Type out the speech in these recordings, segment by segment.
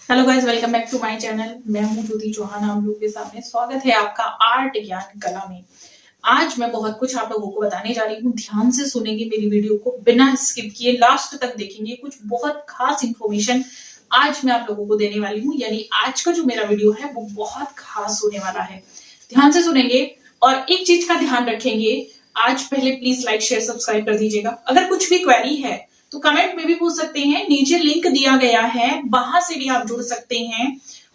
Hello guys, welcome back to my channel. मैं हूं ज्योति चौहान। आप लोगों के सामने स्वागत है आपका आर्ट ज्ञान कला में। आज मैं बहुत कुछ आप लोगों को बताने जा रही हूँ। ध्यान से सुनेंगे मेरी वीडियो को, बिना स्किप किए लास्ट तक देखेंगे। कुछ बहुत खास इंफॉर्मेशन आज मैं आप लोगों को देने वाली हूँ, यानी आज का जो मेरा वीडियो है वो बहुत खास होने वाला है। ध्यान से सुनेंगे और एक चीज का ध्यान रखेंगे। आज पहले प्लीज लाइक शेयर सब्सक्राइब कर दीजिएगा। अगर कुछ भी क्वेरी है तो कमेंट में भी पूछ सकते हैं, नीचे लिंक दिया गया है, वहां से भी आप जुड़ सकते हैं।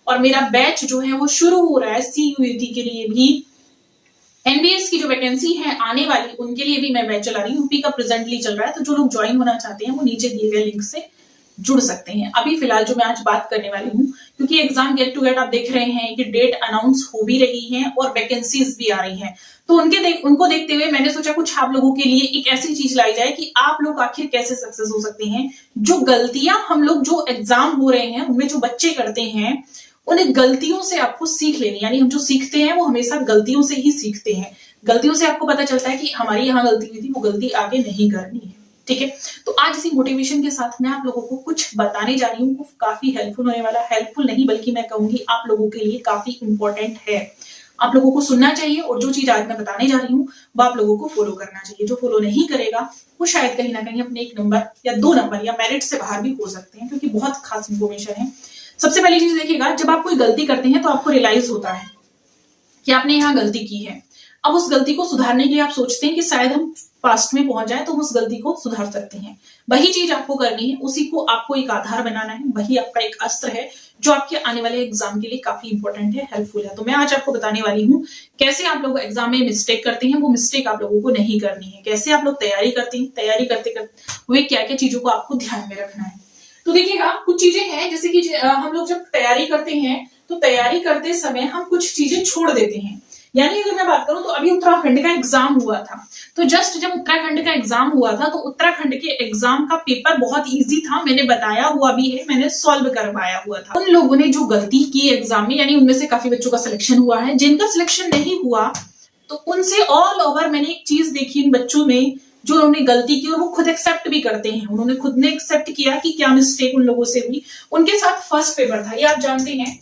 और मेरा बैच जो है वो शुरू हो रहा है CUET के लिए भी। NBS की जो वैकेंसी है आने वाली, उनके लिए भी मैं बैच चला रही हूँ। यूपी का प्रेजेंटली चल रहा है, तो जो लोग ज्वाइन होना चाहते हैं वो नीचे दिए गए लिंक से जुड़ सकते हैं। अभी फिलहाल जो मैं आज बात करने वाली हूँ, क्योंकि एग्जाम गेट टू गेट आप देख रहे हैं कि डेट अनाउंस हो भी रही है और वैकेंसीज भी आ रही हैं, तो उनको देखते हुए मैंने सोचा कुछ आप लोगों के लिए एक ऐसी चीज लाई जाए कि आप लोग आखिर कैसे सक्सेस हो सकते हैं। जो गलतियां हम लोग जो एग्जाम हो रहे हैं उनमें जो बच्चे करते हैं, उन गलतियों से आपको सीख लेनी, यानी हम जो सीखते हैं वो हमेशा गलतियों से ही सीखते हैं। गलतियों से आपको पता चलता है कि हमारी यहाँ गलती हुई थी, वो गलती आगे नहीं करनी है। ठीक है, तो आज इसी मोटिवेशन के साथ मैं आप लोगों को कुछ बताने जा रही हूँ। काफी हेल्पफुल होने वाला, हेल्पफुल नहीं बल्कि मैं कहूंगी आप लोगों के लिए काफी इंपॉर्टेंट है। आप लोगों को सुनना चाहिए और जो चीज आज मैं बताने जा रही हूँ वो आप लोगों को फॉलो करना चाहिए। जो फॉलो नहीं करेगा वो शायद कहीं ना कहीं अपने 1 नंबर या 2 नंबर या मेरिट से बाहर भी हो सकते हैं, क्योंकि बहुत खास इंफॉर्मेशन है। सबसे पहली चीज देखिएगा, जब आप कोई गलती करते हैं तो आपको रियलाइज होता है कि आपने यहाँ गलती की है। अब उस गलती को सुधारने के लिए आप सोचते हैं कि शायद हम पास्ट में पहुंच जाए तो उस गलती को सुधार सकते हैं। वही चीज आपको करनी है, उसी को आपको एक आधार बनाना है। वही आपका एक अस्त्र है जो आपके आने वाले एग्जाम के लिए काफी इंपॉर्टेंट है, हेल्पफुल है। तो मैं आज आपको बताने वाली हूँ कैसे आप लोग एग्जाम में मिस्टेक करते हैं, वो मिस्टेक आप लोगों को नहीं करनी है। कैसे आप लोग तैयारी करते हैं, तैयारी करते हुए क्या क्या चीजों को आपको ध्यान में रखना है। तो देखिएगा, कुछ चीजें हैं जैसे कि हम लोग जब तैयारी करते हैं तो तैयारी करते समय हम कुछ चीजें छोड़ देते हैं। यानी अगर मैं बात करूं तो अभी उत्तराखंड का एग्जाम हुआ था, तो जस्ट जब उत्तराखंड का एग्जाम हुआ था तो उत्तराखंड के एग्जाम का पेपर बहुत इजी था। मैंने बताया हुआ भी है, मैंने सॉल्व करवाया हुआ था। उन लोगों ने जो गलती की एग्जाम में, यानी उनमें से काफी बच्चों का सिलेक्शन हुआ है। जिनका सिलेक्शन नहीं हुआ तो उनसे ऑल ओवर मैंने एक चीज देखी इन बच्चों में, जो उन्होंने गलती की और वो खुद एक्सेप्ट भी करते हैं। उन्होंने खुद ने एक्सेप्ट किया कि क्या मिस्टेक उन लोगों से हुई। उनके साथ फर्स्ट पेपर था, ये आप जानते हैं।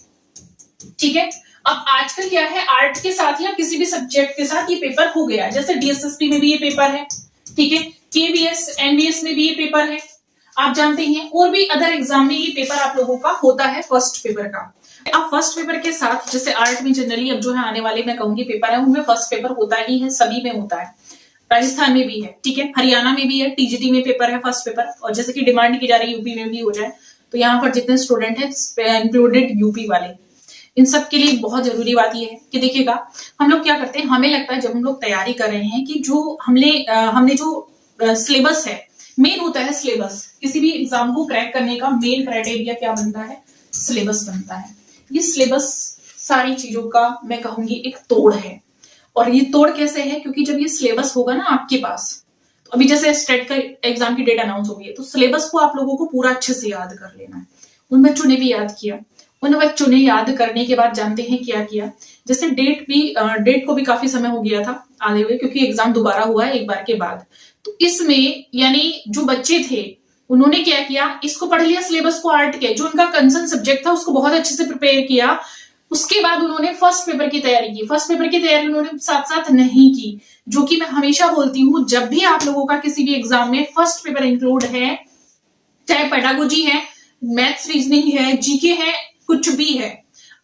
ठीक है, अब आजकल क्या है, आर्ट के साथ या किसी भी सब्जेक्ट के साथ ये पेपर हो गया। जैसे DSSP में भी ये पेपर है, ठीक है, KBS NBS में भी ये पेपर है, आप जानते हैं। और भी अदर एग्जाम में ये पेपर आप लोगों का होता है फर्स्ट पेपर का। अब फर्स्ट पेपर के साथ, जैसे आर्ट में जनरली अब जो है आने वाले मैं कहूंगी पेपर है, उनमें फर्स्ट पेपर होता ही है, सभी में होता है। राजस्थान में भी है, ठीक है, हरियाणा में भी है, TGT में पेपर है फर्स्ट पेपर। और जैसे कि डिमांड की जा रही यूपी में भी हो जाए, तो यहाँ पर जितने स्टूडेंट है इंक्लूडेड यूपी वाले, इन सब के लिए बहुत जरूरी बात यह है कि देखिएगा, हम लोग क्या करते हैं, हमें लगता है जब हम लोग तैयारी कर रहे हैं कि जो हमने जो सिलेबस है, मेन होता है सिलेबस। किसी भी एग्जाम को क्रैक करने का मेन क्राइटेरिया क्या बनता है, सिलेबस बनता है। ये सिलेबस सारी चीजों का मैं कहूंगी एक तोड़ है। और ये तोड़ कैसे है, क्योंकि जब ये सिलेबस होगा ना आपके पास, तो अभी जैसे स्टेट का एग्जाम की डेट अनाउंस हो गई है, तो सिलेबस को आप लोगों को पूरा अच्छे से याद कर लेना है। उन बच्चों ने भी याद किया। उन बच्चों ने याद करने के बाद जानते हैं क्या किया, जैसे डेट को भी काफी समय हो गया था आगे हुए, क्योंकि एग्जाम दोबारा हुआ है एक बार के बाद। तो इसमें यानी जो बच्चे थे उन्होंने क्या किया, इसको पढ़ लिया सिलेबस को, आर्ट के जो उनका कंसर्न सब्जेक्ट था उसको बहुत अच्छे से प्रिपेयर किया। उसके बाद उन्होंने फर्स्ट पेपर की तैयारी की। फर्स्ट पेपर की तैयारी उन्होंने साथ साथ नहीं की, जो कि मैं हमेशा बोलती हूँ, जब भी आप लोगों का किसी भी एग्जाम में फर्स्ट पेपर इंक्लूड है, चाहे पेडागोजी है, मैथ्स रीजनिंग है, जीके है, कुछ भी है,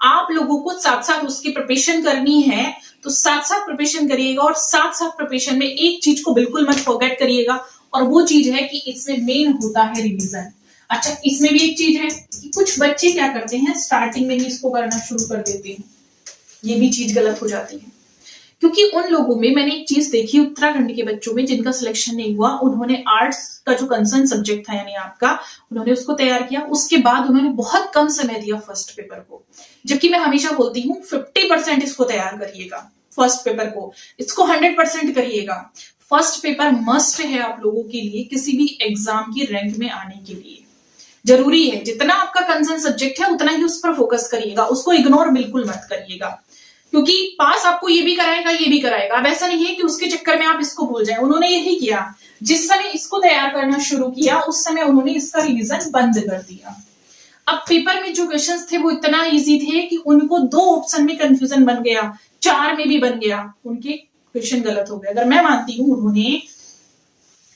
आप लोगों को साथ साथ उसकी प्रिपरेशन करनी है। तो साथ साथ प्रिपरेशन करिएगा और साथ साथ प्रिपरेशन में एक चीज को बिल्कुल मत फॉरगेट करिएगा, और वो चीज है कि इसमें मेन होता है रिवीजन। अच्छा, इसमें भी एक चीज है कि कुछ बच्चे क्या करते हैं, स्टार्टिंग में ही इसको करना शुरू कर देते हैं। ये भी चीज गलत हो जाती है, क्योंकि उन लोगों में मैंने एक चीज देखी, उत्तराखंड के बच्चों में जिनका सिलेक्शन नहीं हुआ, उन्होंने आर्ट्स का जो कंसर्न सब्जेक्ट था यानी आपका, उन्होंने उसको तैयार किया। उसके बाद उन्होंने बहुत कम समय दिया फर्स्ट पेपर को, जबकि मैं हमेशा बोलती हूँ 50% इसको तैयार करिएगा फर्स्ट पेपर को, इसको 100% करिएगा। फर्स्ट पेपर मस्ट है आप लोगों के लिए किसी भी एग्जाम की रैंक में आने के लिए, जरूरी है। जितना आपका कंसर्न सब्जेक्ट है उतना ही उस पर फोकस करिएगा, उसको इग्नोर बिल्कुल मत करिएगा, क्योंकि पास आपको ये भी कराएगा ये भी कराएगा। अब ऐसा नहीं है कि उसके चक्कर में आप इसको भूल जाए। उन्होंने यही किया, जिस समय इसको तैयार करना शुरू किया उस समय उन्होंने इसका रिवीजन बंद कर दिया। अब पेपर में जो क्वेश्चंस थे वो इतना इजी थे कि उनको 2 ऑप्शन में कंफ्यूजन बन गया, 4 में भी बन गया, उनके क्वेश्चन गलत हो गए। अगर मैं मानती हूँ उन्होंने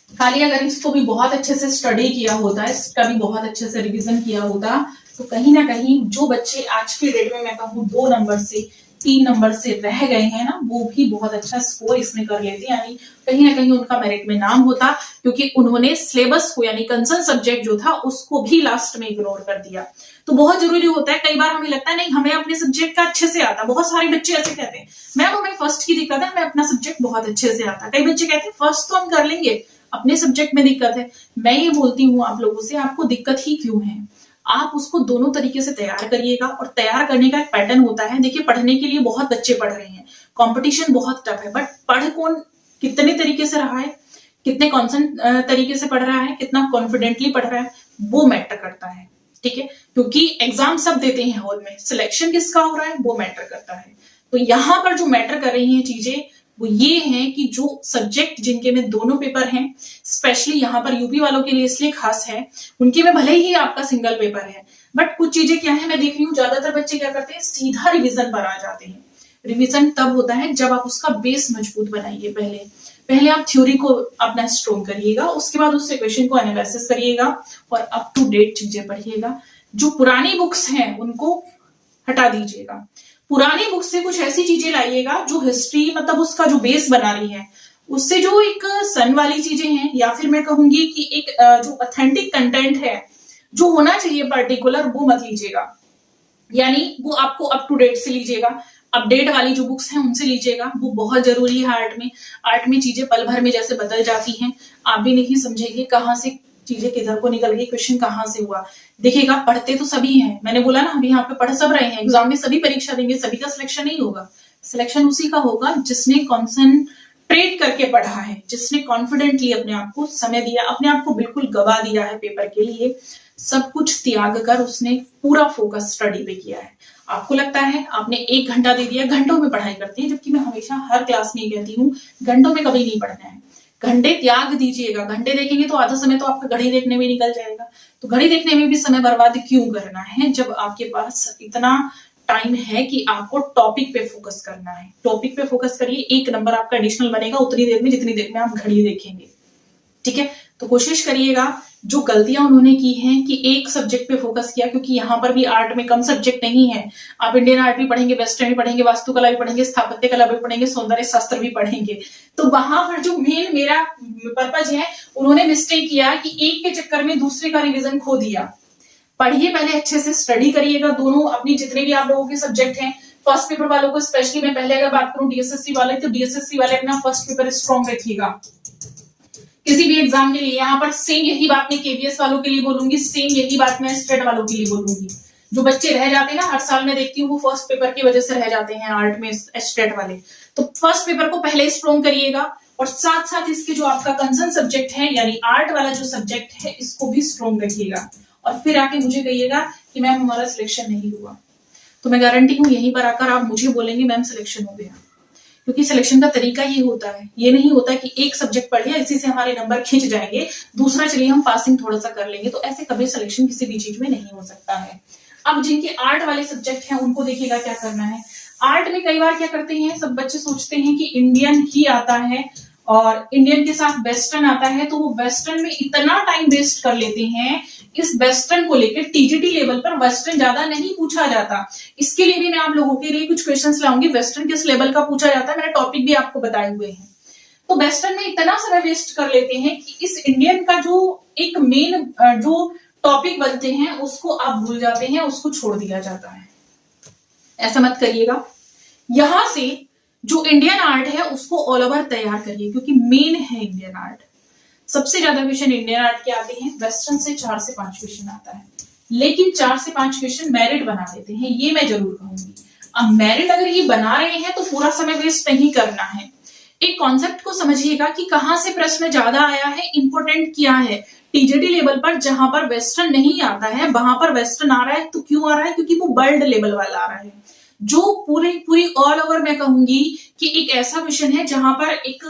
खाली अगर इसको भी बहुत अच्छे से स्टडी किया होता, इसका भी बहुत अच्छे से रिवीजन किया होता, तो कहीं ना कहीं जो बच्चे आज के डेट में मैं कहूँ 2 नंबर से 3 नंबर से रह गए हैं ना, वो भी बहुत अच्छा स्कोर इसमें कर लेते, यानी कहीं ना कहीं उनका मेरिट में नाम होता, क्योंकि उन्होंने सिलेबस को यानी कंसर्न सब्जेक्ट जो था उसको भी लास्ट में इग्नोर कर दिया। तो बहुत जरूरी होता है, कई बार हमें लगता है नहीं हमें अपने सब्जेक्ट का अच्छे से आता, बहुत सारे बच्चे ऐसे कहते हैं मैम हमें फर्स्ट की दिक्कत है, हमें अपना सब्जेक्ट बहुत अच्छे से आता। कई बच्चे कहते हैं फर्स्ट तो हम कर लेंगे, अपने सब्जेक्ट में दिक्कत है। मैं ये बोलती हूँ आप लोगों से, आपको दिक्कत ही क्यों है, आप उसको दोनों तरीके से तैयार करिएगा। और तैयार करने का एक पैटर्न होता है, देखिए पढ़ने के लिए बहुत बच्चे पढ़ रहे हैं, कंपटीशन बहुत टफ है, बट पढ़ कौन कितने तरीके से रहा है, कितने कॉन्सेंट तरीके से पढ़ रहा है, कितना कॉन्फिडेंटली पढ़ रहा है, वो मैटर करता है। ठीक है, क्योंकि एग्जाम सब देते हैं हॉल में, सिलेक्शन किसका हो रहा है वो मैटर करता है। तो यहाँ पर जो मैटर कर रही हैं चीजें वो ये है कि जो सब्जेक्ट जिनके में दोनों पेपर हैं, स्पेशली यहाँ पर यूपी वालों के लिए इसलिए खास है, उनके में भले ही आपका सिंगल पेपर है, बट कुछ चीजें क्या है मैं देख रही हूँ ज्यादातर बच्चे क्या करते हैं सीधा रिवीजन पर आ जाते हैं। रिवीजन तब होता है जब आप उसका बेस मजबूत बनाइए। पहले आप थ्योरी को अपना स्ट्रॉन्ग करिएगा, उसके बाद उससे क्वेश्चन को एनालिसिस करिएगा और अप टू डेट चीजें पढ़िएगा। जो पुरानी बुक्स हैं उनको हटा दीजिएगा, पुरानी बुक से कुछ ऐसी चीजें लाइएगा जो हिस्ट्री मतलब उसका जो बेस बना रही है, उससे जो एक सन वाली चीजें हैं, या फिर मैं कहूंगी कि एक जो ऑथेंटिक कंटेंट है जो होना चाहिए पर्टिकुलर, वो मत लीजिएगा, यानी वो आपको अप टू डेट से लीजिएगा। अपडेट वाली जो बुक्स हैं उनसे लीजिएगा, वो बहुत जरूरी है। आर्ट में चीजें पल भर में जैसे बदल जाती हैं, आप भी नहीं समझेंगे कहाँ से चीजें किधर को निकल गई, क्वेश्चन कहाँ से हुआ। देखिएगा पढ़ते तो सभी हैं, मैंने बोला ना हम यहाँ पे पढ़ सब रहे हैं, एग्जाम में सभी परीक्षा देंगे, सभी का सिलेक्शन नहीं होगा। सिलेक्शन उसी का होगा जिसने कॉन्सेंट्रेट करके पढ़ा है, जिसने कॉन्फिडेंटली अपने आप को समय दिया, अपने आप को बिल्कुल गवा दिया है पेपर के लिए, सब कुछ त्याग कर उसने पूरा फोकस स्टडी पे किया है। आपको लगता है आपने 1 घंटा दे दिया, घंटों में पढ़ाई करते हैं, जबकि मैं हमेशा हर क्लास में कहती हूँ घंटों में कभी नहीं पढ़ना है, घंटे त्याग दीजिएगा। घंटे देखेंगे तो आधा समय तो आपका घड़ी देखने में निकल जाएगा, तो घड़ी देखने में भी समय बर्बाद क्यों करना है जब आपके पास इतना टाइम है कि आपको टॉपिक पे फोकस करना है। टॉपिक पे फोकस करिए, 1 नंबर आपका एडिशनल बनेगा उतनी देर में जितनी देर में आप घड़ी देखेंगे। ठीक है, तो कोशिश करिएगा। जो गलतियां उन्होंने की हैं कि एक सब्जेक्ट पे फोकस किया, क्योंकि यहाँ पर भी आर्ट में कम सब्जेक्ट नहीं है, आप इंडियन आर्ट भी पढ़ेंगे, वेस्टर्न भी पढ़ेंगे, वास्तुकला भी पढ़ेंगे, स्थापत्य कला भी पढ़ेंगे, सौंदर्य शास्त्र भी पढ़ेंगे। तो वहां पर जो मेन मेरा पर्पज है, उन्होंने मिस्टेक किया कि एक के चक्कर में दूसरे का रिविजन खो दिया। पढ़िए, पहले अच्छे से स्टडी करिएगा, दोनों अपनी जितने भी आप लोगों के सब्जेक्ट हैं। फर्स्ट पेपर वालों को स्पेशली मैं पहले अगर बात करूं डीएसएससी वाले, तो डीएसएससी वाले अपना फर्स्ट पेपर स्ट्रॉन्ग रखिएगा किसी भी एग्जाम के लिए। यहाँ पर सेम यही बात मैं केवीएस वालों के लिए बोलूंगी, सेम यही बात मैं स्टेट वालों के लिए बोलूंगी। जो बच्चे रह जाते हैं ना, हर साल मैं देखती हूँ वो फर्स्ट पेपर की वजह से रह जाते हैं आर्ट में स्टेट वाले, तो फर्स्ट पेपर को पहले स्ट्रॉन्ग करिएगा और साथ साथ इसके जो आपका कंसर्न सब्जेक्ट है यानी आर्ट वाला जो सब्जेक्ट है इसको भी स्ट्रॉन्ग रखिएगा। और फिर आके मुझे कहिएगा कि मैम हमारा सिलेक्शन नहीं हुआ, तो मैं गारंटी हूँ यहीं पर आकर आप मुझे बोलेंगे मैम सिलेक्शन हो गया, क्योंकि सिलेक्शन का तरीका ये होता है। ये नहीं होता कि एक सब्जेक्ट पढ़ लिया इसी से हमारे नंबर खींच जाएंगे, दूसरा चलिए हम पासिंग थोड़ा सा कर लेंगे, तो ऐसे कभी सिलेक्शन किसी भी चीज में नहीं हो सकता है। अब जिनके आर्ट वाले सब्जेक्ट हैं उनको देखिएगा क्या करना है। आर्ट में कई बार क्या करते हैं, सब बच्चे सोचते हैं कि इंडियन ही आता है और इंडियन के साथ वेस्टर्न आता है, तो वो वेस्टर्न में इतना टाइम वेस्ट कर लेते हैं। इस वेस्टर्न को लेकर टीजीटी लेवल पर वेस्टर्न ज्यादा नहीं पूछा जाता। इसके लिए भी मैं आप लोगों के लिए कुछ क्वेश्चंस लाऊंगी, वेस्टर्न किस लेवल का पूछा जाता है, मैंने टॉपिक भी आपको बताए हुए हैं। तो वेस्टर्न में इतना समय वेस्ट कर लेते हैं कि इस इंडियन का जो एक मेन जो टॉपिक बनते हैं उसको आप भूल जाते हैं, उसको छोड़ दिया जाता है। ऐसा मत करिएगा। यहां से जो इंडियन आर्ट है उसको ऑल ओवर तैयार करिए, क्योंकि मेन है इंडियन आर्ट। सबसे ज्यादा क्वेश्चन इंडियन आर्ट के आते हैं, वेस्टर्न से 4 से 5 क्वेश्चन आता है, लेकिन 4 से 5 क्वेश्चन मेरिट बना देते हैं, ये मैं जरूर कहूंगी। अब मेरिट अगर ये बना रहे हैं तो पूरा समय वेस्ट नहीं करना है। एक कॉन्सेप्ट को समझिएगा कि कहां से प्रश्न ज्यादा आया है, इंपोर्टेंट क्या है। टीजीटी लेवल पर जहां पर वेस्टर्न नहीं आता है वहां पर वेस्टर्न आ रहा है, तो क्यों आ रहा है, क्योंकि वो वर्ल्ड लेवल वाला आ रहा है। जो पूरी ऑल ओवर मैं कहूंगी कि एक ऐसा क्वेश्चन है जहां पर एक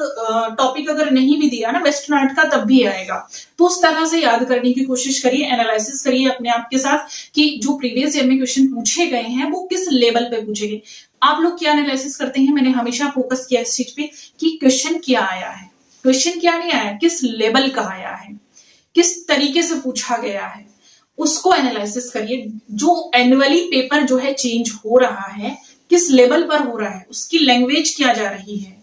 टॉपिक अगर नहीं भी दिया ना वेस्टर्न आर्ट का तब भी आएगा। तो उस तरह से याद करने की कोशिश करिए, एनालिसिस करिए अपने आप के साथ कि जो प्रीवियस ईयर में क्वेश्चन पूछे गए हैं वो किस लेवल पे पूछे गए। आप लोग क्या एनालिसिस करते हैं, मैंने हमेशा फोकस किया इस चीज पे कि क्वेश्चन क्या आया है, क्वेश्चन क्या नहीं आया, किस लेवल का आया है, किस तरीके से पूछा गया है, उसको एनालिसिस करिए। जो एनुअली पेपर जो है चेंज हो रहा है, किस लेवल पर हो रहा है, उसकी लैंग्वेज क्या जा रही है,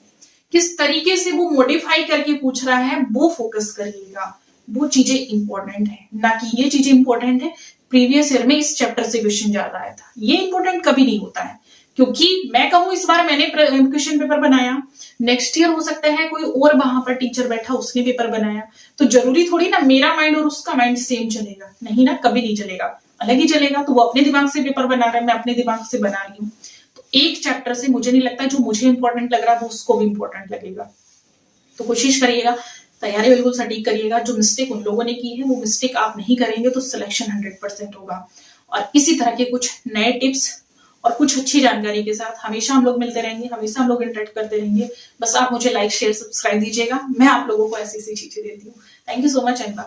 किस तरीके से वो मॉडिफाई करके पूछ रहा है, वो फोकस करिएगा। वो चीजें इंपॉर्टेंट है, ना कि ये चीजें इंपॉर्टेंट है प्रीवियस ईयर में इस चैप्टर से क्वेश्चन ज्यादा आया था, ये इंपॉर्टेंट कभी नहीं होता है। क्योंकि मैं कहूं इस बार मैंने क्वेश्चन पेपर बनाया, नेक्स्ट ईयर हो सकता है कोई और वहां पर टीचर बैठा उसने पेपर बनाया, तो जरूरी थोड़ी ना मेरा माइंड और उसका माइंड सेम चलेगा, नहीं ना, कभी नहीं चलेगा, अलग ही चलेगा। तो वो अपने दिमाग से पेपर बना रहा है, मैं अपने दिमाग से बना रही हूँ। तो एक चैप्टर से मुझे नहीं लगता जो मुझे इंपॉर्टेंट लग रहा है वो उसको भी इंपॉर्टेंट लगेगा। तो कोशिश करिएगा, तैयारी बिल्कुल सटीक करिएगा। जो मिस्टेक उन लोगों ने की है वो मिस्टेक आप नहीं करेंगे तो सिलेक्शन 100% होगा। और इसी तरह के कुछ नए टिप्स और कुछ अच्छी जानकारी के साथ हमेशा हम लोग मिलते रहेंगे, हमेशा हम लोग इंटरेक्ट करते रहेंगे। बस आप मुझे लाइक शेयर सब्सक्राइब दीजिएगा, मैं आप लोगों को ऐसी ऐसी चीजें देती हूँ। Thank you so much and bye.